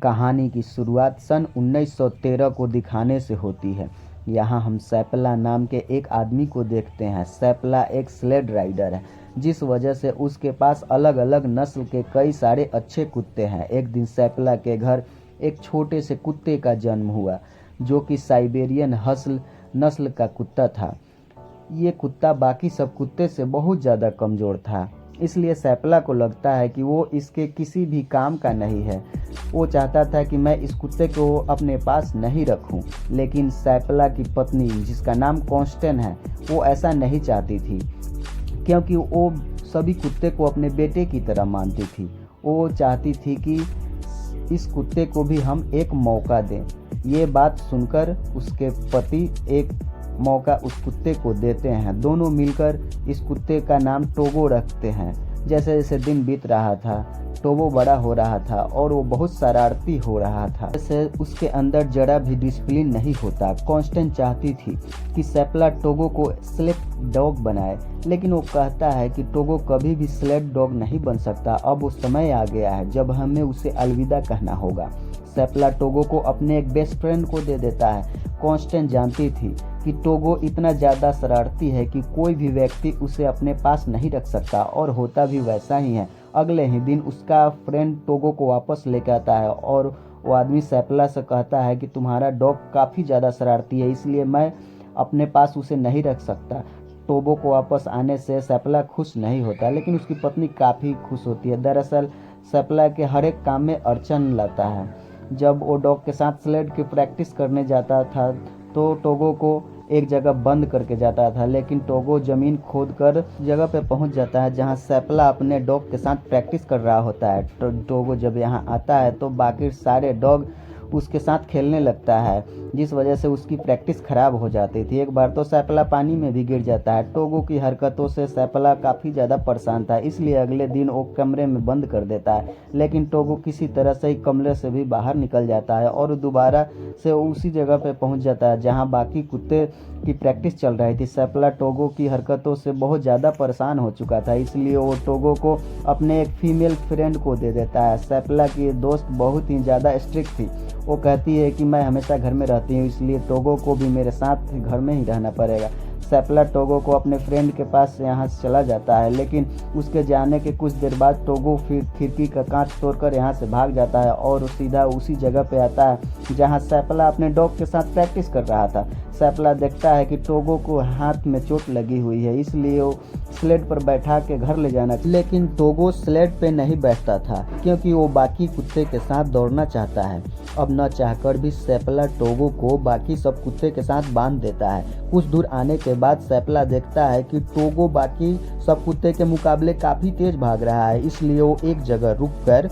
कहानी की शुरुआत सन 1913 को दिखाने से होती है। यहाँ हम सैपला नाम के एक आदमी को देखते हैं। सैपला एक स्लेड राइडर है, जिस वजह से उसके पास अलग अलग नस्ल के कई सारे अच्छे कुत्ते हैं। एक दिन सैपला के घर एक छोटे से कुत्ते का जन्म हुआ, जो कि साइबेरियन हस्ल नस्ल का कुत्ता था। ये कुत्ता बाकी सब कुत्ते से बहुत ज़्यादा कमज़ोर था, इसलिए सैपला को लगता है कि वो इसके किसी भी काम का नहीं है। वो चाहता था कि मैं इस कुत्ते को अपने पास नहीं रखूं, लेकिन सैपला की पत्नी, जिसका नाम कॉन्स्टेन है, वो ऐसा नहीं चाहती थी, क्योंकि वो सभी कुत्ते को अपने बेटे की तरह मानती थी। वो चाहती थी कि इस कुत्ते को भी हम एक मौका दें। ये बात सुनकर उसके पति एक मौका उस कुत्ते को देते हैं। दोनों मिलकर इस कुत्ते का नाम टोगो रखते हैं। जैसे जैसे दिन बीत रहा था, टोगो बड़ा हो रहा था और वो बहुत शरारती हो रहा था। जैसे उसके अंदर जरा भी डिसिप्लिन नहीं होता। कॉन्स्टेंट चाहती थी कि सैपला टोगो को स्लेड डॉग बनाए, लेकिन वो कहता है कि टोगो कभी भी स्लेड डॉग नहीं बन सकता। अब वो समय आ गया है जब हमें उसे अलविदा कहना होगा। सैपला टोगो को अपने एक बेस्ट फ्रेंड को दे देता है। कॉन्स्टेंट जानती थी कि टोगो इतना ज़्यादा शरारती है कि कोई भी व्यक्ति उसे अपने पास नहीं रख सकता, और होता भी वैसा ही है। अगले ही दिन उसका फ्रेंड टोगो को वापस लेकर आता है और वो आदमी सैपला से कहता है कि तुम्हारा डॉग काफ़ी ज़्यादा शरारती है, इसलिए मैं अपने पास उसे नहीं रख सकता। टोगो को वापस आने से सैपला खुश नहीं होता, लेकिन उसकी पत्नी काफ़ी खुश होती है। दरअसल सैपला के हर एक काम में अड़चन लाता है। जब वो डॉग के साथ स्लेड की प्रैक्टिस करने जाता था तो टोगो को एक जगह बंद करके जाता था, लेकिन टोगो ज़मीन खोदकर जगह पे पहुंच जाता है जहां सैपला अपने डॉग के साथ प्रैक्टिस कर रहा होता है। टोगो जब यहां आता है तो बाकी सारे डॉग उसके साथ खेलने लगता है, जिस वजह से उसकी प्रैक्टिस खराब हो जाती थी। एक बार तो सैपला पानी में भी गिर जाता है। टोगो की हरकतों से सैपला काफ़ी ज़्यादा परेशान था, इसलिए अगले दिन वो कमरे में बंद कर देता है। लेकिन टोगो किसी तरह से ही कमरे से भी बाहर निकल जाता है और दोबारा से उसी जगह पे पहुंच जाता है जहां बाकी कुत्ते की प्रैक्टिस चल रही थी। सैपला टोगो की हरकतों से बहुत ज़्यादा परेशान हो चुका था, इसलिए वो टोगो को अपने एक फीमेल फ्रेंड को दे देता है। सैपला की दोस्त बहुत ही ज़्यादा स्ट्रिक्ट थी। वो कहती है कि मैं हमेशा घर में रहती हूँ, इसलिए टोगो को भी मेरे साथ घर में ही रहना पड़ेगा। सैपला टोगो को अपने फ्रेंड के पास यहाँ से चला जाता है, लेकिन उसके जाने के कुछ देर बाद टोगो फिर खिड़की का कांच तोड़कर यहाँ से भाग जाता है और सीधा उसी जगह पे आता है जहाँ सैपला अपने डॉग के साथ प्रैक्टिस कर रहा था। सैपला देखता है कि टोगो को हाथ में चोट लगी हुई है, इसलिए वो स्लेड पर बैठा के घर ले जाना, लेकिन टोगो स्लेड पे नहीं बैठता था क्योंकि वो बाकी कुत्ते के साथ दौड़ना चाहता है। अब न चाहकर भी सैपला टोगो को बाकी सब कुत्ते के साथ बांध देता है। कुछ दूर आने के बाद सैपला देखता है कि टोगो बाकी सब कुत्ते के मुकाबले काफ़ी तेज भाग रहा है, इसलिए वो एक जगह रुककर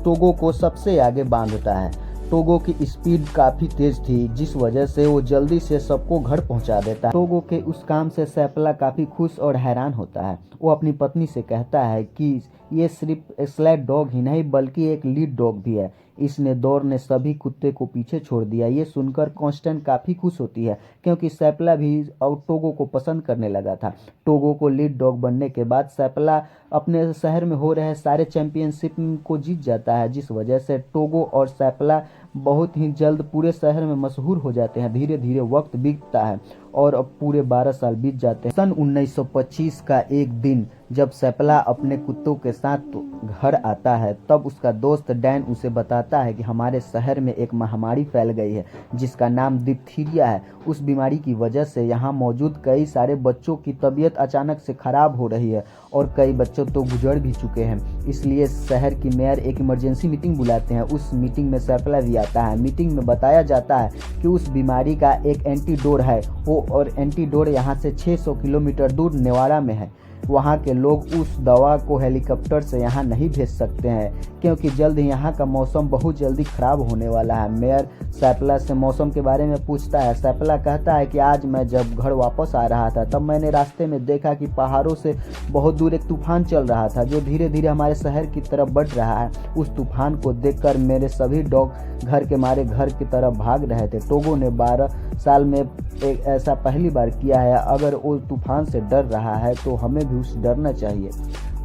टोगो को सबसे आगे बांधता है। टोगो की स्पीड काफ़ी तेज थी, जिस वजह से वो जल्दी से सबको घर पहुंचा देता है। टोगो के उस काम से सैपला काफ़ी खुश और हैरान होता है। वो अपनी पत्नी से कहता है कि ये सिर्फ स्लेड डॉग ही नहीं बल्कि एक लीड डॉग भी है। इसने दौड़ ने सभी कुत्ते को पीछे छोड़ दिया। ये सुनकर कॉन्स्टेंट काफ़ी खुश होती है, क्योंकि सैपला भी और टोगो को पसंद करने लगा था। टोगो को लीड डॉग बनने के बाद सैपला अपने शहर में हो रहे सारे चैंपियनशिप को जीत जाता है, जिस वजह से टोगो और सैपला बहुत ही जल्द पूरे शहर में मशहूर हो जाते हैं। धीरे धीरे वक्त बीतता है और अब पूरे 12 साल बीत जाते हैं। सन 1925 का एक दिन जब सैपला अपने कुत्तों के साथ घर आता है, तब उसका दोस्त डैन उसे बताता है कि हमारे शहर में एक महामारी फैल गई है जिसका नाम डिप्थीरिया है। उस बीमारी की वजह से यहाँ मौजूद कई सारे बच्चों की तबीयत अचानक से खराब हो रही है और कई बच्चों तो गुजर भी चुके हैं। इसलिए शहर की मेयर एक इमरजेंसी मीटिंग बुलाते हैं। उस मीटिंग में सैपला भी आता है। मीटिंग में बताया जाता है कि उस बीमारी का एक एंटीडोट है, वो और एंटीडोट यहाँ से 600 किलोमीटर दूर नेवाड़ा में है। वहाँ के लोग उस दवा को हेलीकॉप्टर से यहाँ नहीं भेज सकते हैं, क्योंकि जल्द ही यहाँ का मौसम बहुत जल्दी ख़राब होने वाला है। मेयर सैपला से मौसम के बारे में पूछता है। सैपला कहता है कि आज मैं जब घर वापस आ रहा था तब मैंने रास्ते में देखा कि पहाड़ों से बहुत दूर एक तूफान चल रहा था जो धीरे धीरे हमारे शहर की तरफ बढ़ रहा है। उस तूफान को देखकर मेरे सभी डॉग घर के मारे घर की तरफ भाग रहे थे। टोगो ने 12 साल में एक ऐसा पहली बार किया है। अगर वो तूफान से डर रहा है तो हमें भी उससे डरना चाहिए।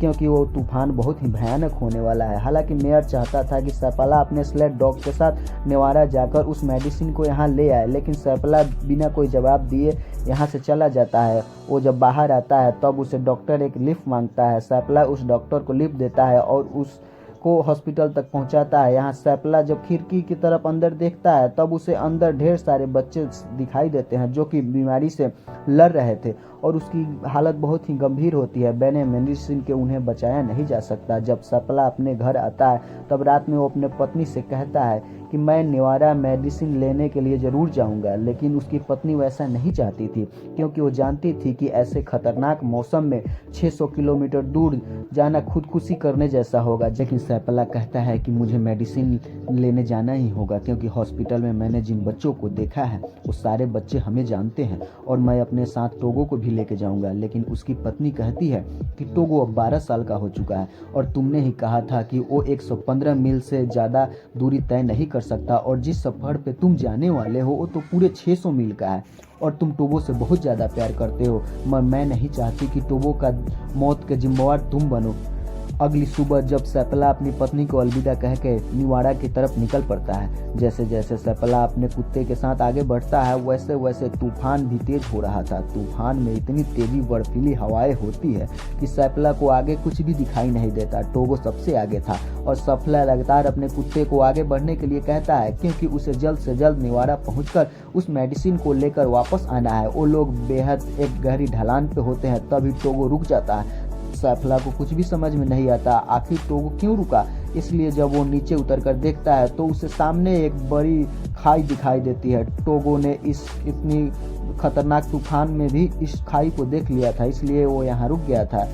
क्योंकि वो तूफान बहुत ही भयानक होने वाला है। हालांकि मेयर चाहता था कि सैफला अपने स्लेड डॉग के साथ नेवाड़ा जाकर उस मेडिसिन को यहाँ ले आए, लेकिन सैफला बिना कोई जवाब दिए यहाँ से चला जाता है। वो जब बाहर आता है तब उसे डॉक्टर एक लिफ्ट मांगता है। सैफला उस डॉक्टर को लिफ्ट देता है और उसको हॉस्पिटल तक पहुंचाता है। यहाँ सैफला जब खिड़की की तरफ अंदर देखता है तब उसे अंदर ढेर सारे बच्चे दिखाई देते हैं जो कि बीमारी से लड़ रहे थे और उसकी हालत बहुत ही गंभीर होती है। बिना मेडिसिन के उन्हें बचाया नहीं जा सकता। जब सैफला अपने घर आता है तब रात में वो अपने पत्नी से कहता है कि मैं नेवाड़ा मेडिसिन लेने के लिए ज़रूर जाऊंगा, लेकिन उसकी पत्नी वैसा नहीं चाहती थी क्योंकि वो जानती थी कि ऐसे खतरनाक मौसम में 600 किलोमीटर दूर जाना खुदकुशी करने जैसा होगा। लेकिन सैफला कहता है कि मुझे मेडिसिन लेने जाना ही होगा क्योंकि हॉस्पिटल में मैंने जिन बच्चों को देखा है वो सारे बच्चे हमें जानते हैं और मैं अपने साथ टोगो को भी लेके जाऊंगा। लेकिन उसकी पत्नी कहती है कि टोगो अब 12 साल का हो चुका है और तुमने ही कहा था कि वो 115 मील से ज़्यादा दूरी तय नहीं कर सकता और जिस सफ़र पे तुम जाने वाले हो वो तो पूरे 600 मील का है और तुम टोगो से बहुत ज़्यादा प्यार करते हो। मैं नहीं चाहती कि टोगो का मौत के जिम्मेवार तुम बनो। अगली सुबह जब सैफला अपनी पत्नी को अलविदा कह के नेवाड़ा की तरफ निकल पड़ता है, जैसे जैसे सैफला अपने कुत्ते के साथ आगे बढ़ता है वैसे वैसे तूफान भी तेज हो रहा था। तूफान में इतनी तेजी बर्फीली हवाएं होती है कि सैफला को आगे कुछ भी दिखाई नहीं देता। टोगो सबसे आगे था और सैफला लगातार अपने कुत्ते को आगे बढ़ने के लिए कहता है क्योंकि उसे जल्द से जल्द नेवाड़ा पहुंचकर उस मेडिसिन को लेकर वापस आना है। वो लोग बेहद एक गहरी ढलान पे होते हैं, तभी टोगो रुक जाता है। सैफला को कुछ भी समझ में नहीं आता आखिर टोगो क्यों रुका। इसलिए जब वो नीचे उतर कर देखता है तो उसे सामने एक बड़ी खाई दिखाई देती है। टोगो ने इस इतनी खतरनाक तूफान में भी इस खाई को देख लिया था, इसलिए वो यहाँ रुक गया था,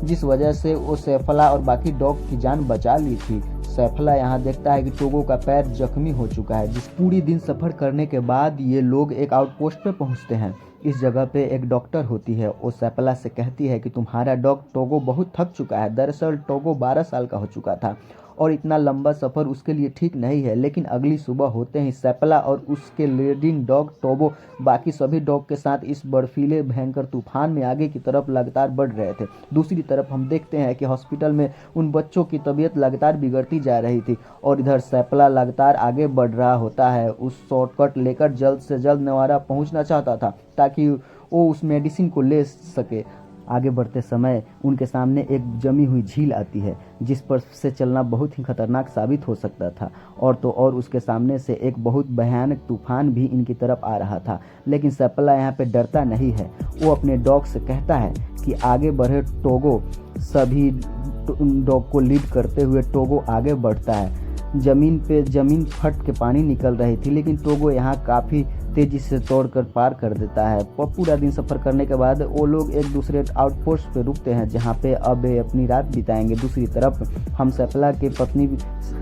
जिस वजह से वो सैफला और बाकी डॉग की जान बचा ली थी। सैफला यहाँ देखता है कि टोगो का पैर जख्मी हो चुका है। जिस पूरी दिन सफ़र करने के बाद ये लोग एक आउटपोस्ट पे पहुँचते हैं। इस जगह पे एक डॉक्टर होती है। वो सैफला से कहती है कि तुम्हारा डॉग टोगो बहुत थक चुका है। दरअसल टोगो 12 साल का हो चुका था और इतना लंबा सफ़र उसके लिए ठीक नहीं है। लेकिन अगली सुबह होते ही सैफला और उसके लीडिंग डॉग टोगो बाकी सभी डॉग के साथ इस बर्फीले भयंकर तूफान में आगे की तरफ लगातार बढ़ रहे थे। दूसरी तरफ हम देखते हैं कि हॉस्पिटल में उन बच्चों की तबीयत लगातार बिगड़ती जा रही थी और इधर सैफला लगातार आगे बढ़ रहा होता है। उस शॉर्टकट लेकर जल्द से जल्द नेवाड़ा पहुंचना चाहता था ताकि वो उस मेडिसिन को ले सके। आगे बढ़ते समय उनके सामने एक जमी हुई झील आती है जिस पर से चलना बहुत ही खतरनाक साबित हो सकता था और तो और उसके सामने से एक बहुत भयानक तूफान भी इनकी तरफ आ रहा था। लेकिन सैफला यहाँ पे डरता नहीं है। वो अपने डॉग से कहता है कि आगे बढ़े। टोगो सभी डॉग को लीड करते हुए टोगो आगे बढ़ता है। जमीन फट के पानी निकल रही थी, लेकिन टोगो यहाँ काफ़ी तेज़ी से तोड़कर पार कर देता है। पूरा दिन सफ़र करने के बाद वो लोग एक दूसरे आउटपोस्ट पे रुकते हैं जहाँ पे अब अपनी रात बिताएंगे। दूसरी तरफ हम सैफला के पत्नी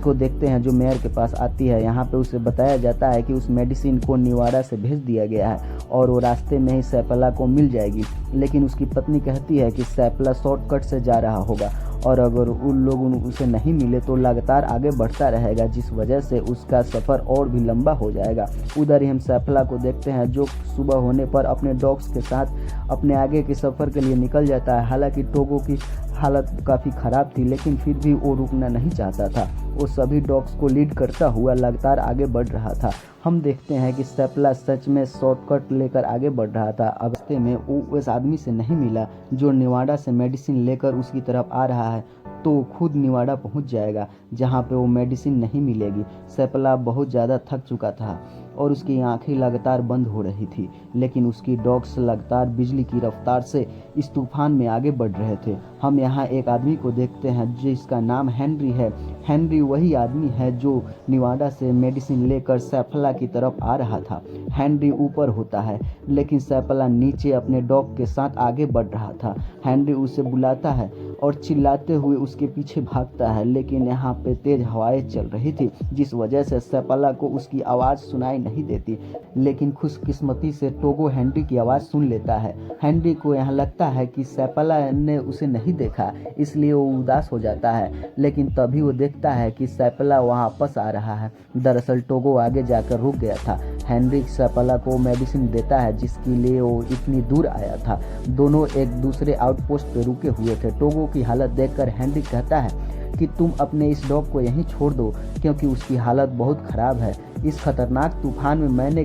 को देखते हैं जो मेयर के पास आती है। यहाँ पे उसे बताया जाता है कि उस मेडिसिन को नेवाड़ा से भेज दिया गया है और वो रास्ते में ही सैफला को मिल जाएगी। लेकिन उसकी पत्नी कहती है कि सैफला शॉर्टकट से जा रहा होगा और अगर उन लोग उसे नहीं मिले तो लगातार आगे बढ़ता रहेगा, जिस वजह से उसका सफ़र और भी लंबा हो जाएगा। उधर ही हम सैफला को देखते हैं जो सुबह होने पर अपने डॉग्स के साथ अपने आगे के सफ़र के लिए निकल जाता है। हालांकि टोगो की हालत काफ़ी ख़राब थी लेकिन फिर भी वो रुकना नहीं चाहता था। वो सभी डॉग्स को लीड करता हुआ लगातार आगे बढ़ रहा था। हम देखते हैं कि सैफला सच में शॉर्टकट लेकर आगे बढ़ रहा था। अब रास्ते में वो उस आदमी से नहीं मिला जो नेवाड़ा से मेडिसिन लेकर उसकी तरफ आ रहा है, तो खुद नेवाड़ा पहुंच जाएगा जहां पे वो मेडिसिन नहीं मिलेगी। सैफला बहुत ज़्यादा थक चुका था और उसकी आंखें लगातार बंद हो रही थी, लेकिन उसकी डॉग्स लगातार बिजली की रफ्तार से इस तूफान में आगे बढ़ रहे थे। हम यहाँ एक आदमी को देखते हैं जिसका नाम हेनरी है। हेनरी वही आदमी है जो नेवाड़ा से मेडिसिन लेकर सैफला की तरफ आ रहा था। हेनरी ऊपर होता है लेकिन सैफला नीचे अपने डॉग के साथ आगे बढ़ रहा था। हेनरी उसे बुलाता है और चिल्लाते हुए उसके पीछे भागता है, लेकिन यहाँ पे तेज हवाएं चल रही थी जिस वजह से सैफला को उसकी आवाज़ सुनाई नहीं देती। लेकिन खुशकिस्मती से टोगो हेनरी की आवाज़ सुन लेता है। हेनरी को यहाँ लगता है कि सैफला ने उसे नहीं वही देखा, इसलिए वो उदास हो जाता है। लेकिन तभी वो देखता है कि सैपला वापस आ रहा है। दरअसल टोगो आगे जाकर रुक गया था। हेनरिक सैपला को मेडिसिन देता है जिसके लिए वो इतनी दूर आया था। दोनों एक दूसरे आउटपोस्ट पे रुके हुए थे। टोगो की हालत देखकर हेनरिक कहता है कि तुम अपने इस डॉग को यहीं छोड़ दो, क्योंकि उसकी हालत बहुत ख़राब है। इस खतरनाक तूफान में मैंने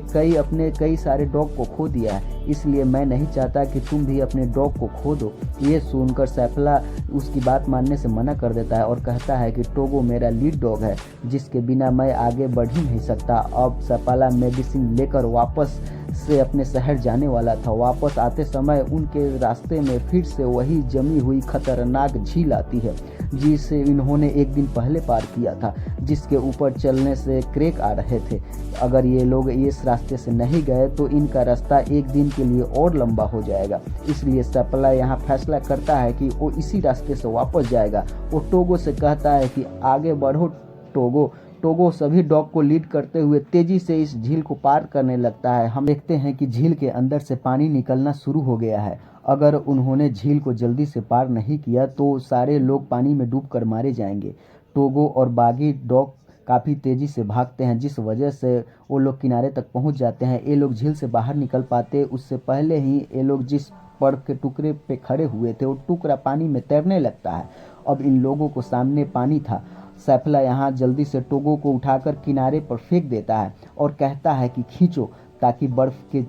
कई सारे डॉग को खो दिया है, इसलिए मैं नहीं चाहता कि तुम भी अपने डॉग को खो दो। ये सुनकर सैपला उसकी बात मानने से मना कर देता है और कहता है कि टोगो मेरा लीड डॉग है, जिसके बिना मैं आगे बढ़ ही नहीं सकता। अब सैपला मेडिसिन लेकर वापस से अपने शहर जाने वाला था। वापस आते समय उनके रास्ते में फिर से वही जमी हुई खतरनाक झील आती है जिसे इन्होंने एक दिन पहले पार किया था, जिसके ऊपर चलने से क्रैक आ रहे थे। अगर ये लोग इस रास्ते से नहीं गए तो इनका रास्ता एक दिन के लिए और लंबा हो जाएगा। इसलिए सैपला यहाँ फैसला करता है कि वो इसी रास्ते से वापस जाएगा। वो टोगो से कहता है कि आगे बढ़ो टोगो। टोगो सभी डॉग को लीड करते हुए तेजी से इस झील को पार करने लगता है। हम देखते हैं कि झील के अंदर से पानी निकलना शुरू हो गया है। अगर उन्होंने झील को जल्दी से पार नहीं किया तो सारे लोग पानी में डूबकर मारे जाएंगे। टोगो और बाकी डॉग काफ़ी तेज़ी से भागते हैं, जिस वजह से वो लोग किनारे तक पहुंच जाते हैं। ये लोग झील से बाहर निकल पाते उससे पहले ही ये लोग जिस पेड़ के टुकड़े पे खड़े हुए थे वो टुकड़ा पानी में तैरने लगता है। अब इन लोगों को सामने पानी था। सैफला यहाँ जल्दी से टोगो को उठाकर किनारे पर फेंक देता है और कहता है कि खींचो, ताकि बर्फ के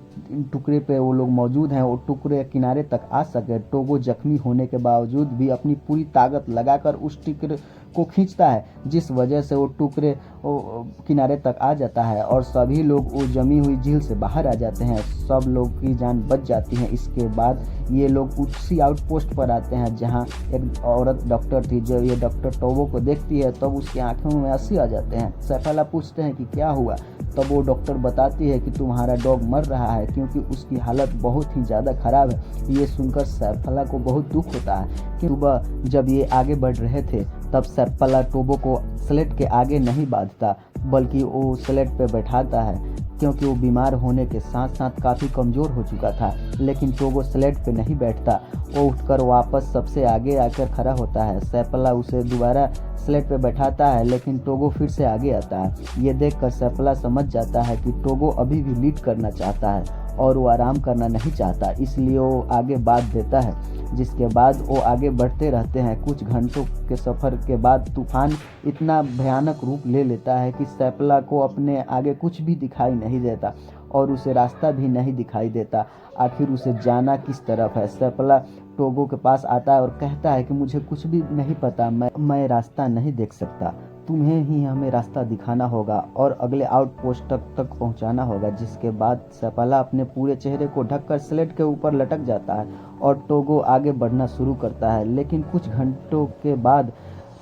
टुकड़े पे वो लोग मौजूद हैं वो टुकड़े किनारे तक आ सके। टोगो जख्मी होने के बावजूद भी अपनी पूरी ताकत लगाकर उस टुकड़े को खींचता है, जिस वजह से वो टुकड़े किनारे तक आ जाता है और सभी लोग वो जमी हुई झील से बाहर आ जाते हैं। सब लोग की जान बच जाती है। इसके बाद ये लोग उसी आउटपोस्ट पर आते हैं जहाँ एक औरत डॉक्टर थी। जब ये डॉक्टर टोगो को देखती है तब उसकी आंखों में आंसू आ जाते हैं। सैफला पूछते हैं कि क्या हुआ, तब वो डॉक्टर बताती है कि तुम्हारा डॉग मर रहा है क्योंकि उसकी हालत बहुत ही ज़्यादा ख़राब है। ये सुनकर सैफला को बहुत दुख होता है कि सुबह जब ये आगे बढ़ रहे थे तब सैफला टोगो को स्लेट के आगे नहीं बांधता, बल्कि वो स्लेट पे बैठाता है क्योंकि वो बीमार होने के साथ साथ काफ़ी कमज़ोर हो चुका था। लेकिन टोगो स्लेट पे नहीं बैठता, वो उठकर वापस सबसे आगे आकर खड़ा होता है। सैफला उसे दोबारा स्लेट पे बैठाता है, लेकिन टोगो फिर से आगे आता है। ये देखकर सैफला समझ जाता है कि टोगो अभी भी लीड करना चाहता है और वो आराम करना नहीं चाहता, इसलिए वो आगे बांध देता है। जिसके बाद वो आगे बढ़ते रहते हैं। कुछ घंटों के सफ़र के बाद तूफान इतना भयानक रूप ले लेता है कि सैफला को अपने आगे कुछ भी दिखाई नहीं देता और उसे रास्ता भी नहीं दिखाई देता। आखिर उसे जाना किस तरफ है। सैफला टोगो के पास आता है और कहता है कि मुझे कुछ भी नहीं पता, मैं रास्ता नहीं देख सकता, तुम्हें ही हमें रास्ता दिखाना होगा और अगले आउटपोस्ट तक पहुंचाना होगा। जिसके बाद सैफला अपने पूरे चेहरे को ढककर स्लेट के ऊपर लटक जाता है और टोगो आगे बढ़ना शुरू करता है। लेकिन कुछ घंटों के बाद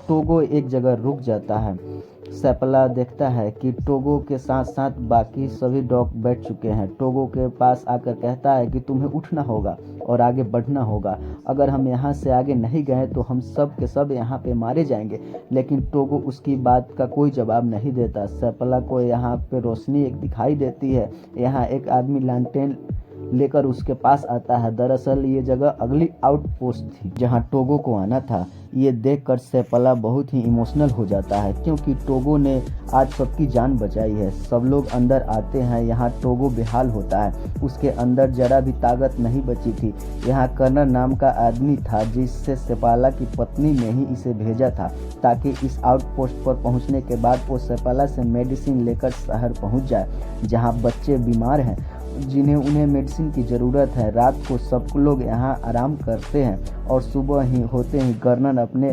टोगो एक जगह रुक जाता है। सैफला देखता है कि टोगो के साथ साथ बाकी सभी डॉग बैठ चुके हैं। टोगो के पास आकर कहता है कि तुम्हें उठना होगा और आगे बढ़ना होगा। अगर हम यहाँ से आगे नहीं गए तो हम सब के सब यहाँ पे मारे जाएंगे। लेकिन टोगो उसकी बात का कोई जवाब नहीं देता। सैफला को यहाँ पे रोशनी एक दिखाई देती है। यहाँ एक आदमी लालटेन लेकर उसके पास आता है। दरअसल ये जगह अगली आउटपोस्ट थी जहाँ टोगो को आना था। ये देखकर सैफला बहुत ही इमोशनल हो जाता है क्योंकि टोगो ने आज सबकी जान बचाई है। सब लोग अंदर आते हैं। यहाँ टोगो बेहाल होता है, उसके अंदर जरा भी ताकत नहीं बची थी। यहाँ कर्नर नाम का आदमी था जिससे सैफला की पत्नी ने ही इसे भेजा था ताकि इस आउटपोस्ट पर पहुँचने के बाद वो सैफला से मेडिसिन लेकर शहर पहुँच जाए जहाँ बच्चे बीमार हैं जिन्हें उन्हें मेडिसिन की ज़रूरत है। रात को सब लोग यहाँ आराम करते हैं और सुबह ही होते ही कर्नल अपने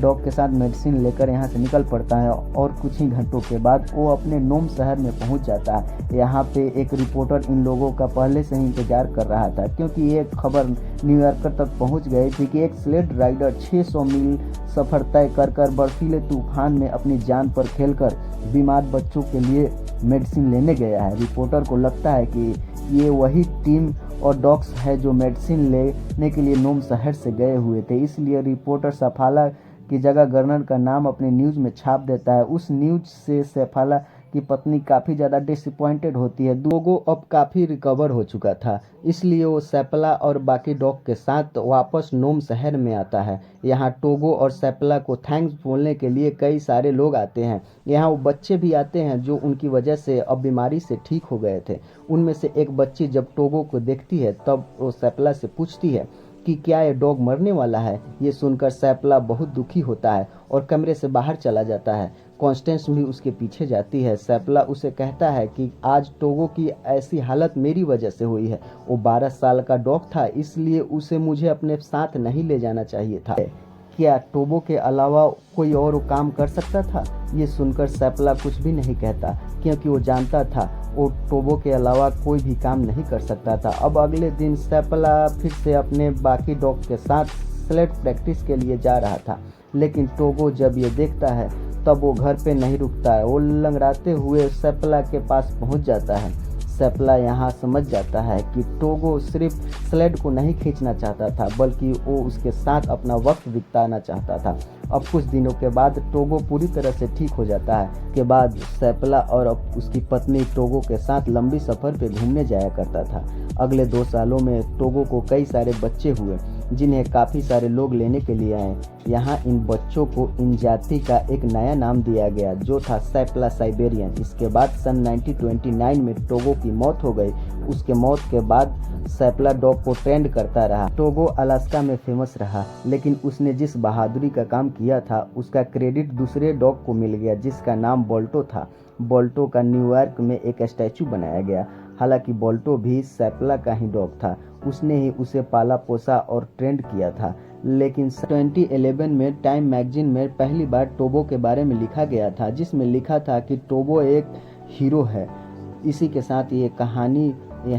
डॉग के साथ मेडिसिन लेकर यहाँ से निकल पड़ता है और कुछ ही घंटों के बाद वो अपने नोम शहर में पहुँच जाता है। यहाँ पे एक रिपोर्टर इन लोगों का पहले से ही इंतजार कर रहा था क्योंकि ये खबर न्यूयॉर्कर तक पहुँच गई थी कि एक स्लेड राइडर 600 मील सफ़र तय कर बर्फीले तूफान में अपनी जान पर खेलकर बीमार बच्चों के लिए मेडिसिन लेने गया है। रिपोर्टर को लगता है कि ये वही टीम और डॉग्स है जो मेडिसिन लेने के लिए नोम शहर से गए हुए थे। इसलिए रिपोर्टर सैफला की जगह गर्नर का नाम अपने न्यूज़ में छाप देता है। उस न्यूज़ से सैफला की पत्नी काफ़ी ज़्यादा डिसअपॉइंटेड होती है। टोगो अब काफ़ी रिकवर हो चुका था, इसलिए वो सेपला और बाकी डॉग के साथ वापस नोम शहर में आता है। यहाँ टोगो और सेपला को थैंक्स बोलने के लिए कई सारे लोग आते हैं। यहाँ वो बच्चे भी आते हैं जो उनकी वजह से अब बीमारी से ठीक हो गए थे। उनमें से एक बच्ची जब टोगो को देखती है तब वो सेपला से पूछती है कि क्या ये डॉग मरने वाला है। ये सुनकर सेपला बहुत दुखी होता है और कमरे से बाहर चला जाता है। कॉन्स्टेंस भी उसके पीछे जाती है। सेपला उसे कहता है कि आज टोगो की ऐसी हालत मेरी वजह से हुई है। वो 12 साल का डॉग था, इसलिए उसे मुझे अपने साथ नहीं ले जाना चाहिए था। क्या टोगो के अलावा कोई और काम कर सकता था? ये सुनकर सेपला कुछ भी नहीं कहता, क्योंकि वो जानता था वो टोगो के अलावा कोई भी काम नहीं कर सकता था। अब अगले दिन सेपला फिर से अपने बाकी डॉग के साथ स्लेड प्रैक्टिस के लिए जा रहा था, लेकिन टोगो जब ये देखता है तब वो घर पे नहीं रुकता है। वो लंगड़ाते हुए सेपला के पास पहुंच जाता है। सेपला यहाँ समझ जाता है कि टोगो सिर्फ स्लेड को नहीं खींचना चाहता था, बल्कि वो उसके साथ अपना वक्त बिताना चाहता था। अब कुछ दिनों के बाद टोगो पूरी तरह से ठीक हो जाता है। के बाद सेपला और अब उसकी पत्नी टोगो के साथ लंबी सफ़र पे घूमने जाया करता था। अगले 2 सालों में टोगो को कई सारे बच्चे हुए, जिन्हें काफ़ी सारे लोग लेने के लिए आए। यहाँ इन बच्चों को इन जाति का एक नया नाम दिया गया, जो था सेपला साइबेरियन। इसके बाद सन 1929 में टोगो की मौत हो गई। उसके मौत के बाद सेपला डॉग को ट्रेंड करता रहा। टोगो अलास्का में फेमस रहा, लेकिन उसने जिस बहादुरी का काम किया था उसका क्रेडिट दूसरे डॉग को मिल गया, जिसका नाम बोल्टो था। बोल्टो का न्यूयॉर्क में एक स्टैचू बनाया गया। हालांकि बोल्टो भी सेपला का ही डॉग था, उसने ही उसे पाला पोसा और ट्रेंड किया था। लेकिन 2011 में टाइम मैगजीन में पहली बार टोगो के बारे में लिखा गया था, जिसमें लिखा था कि टोगो एक हीरो है। इसी के साथ ये कहानी यहीं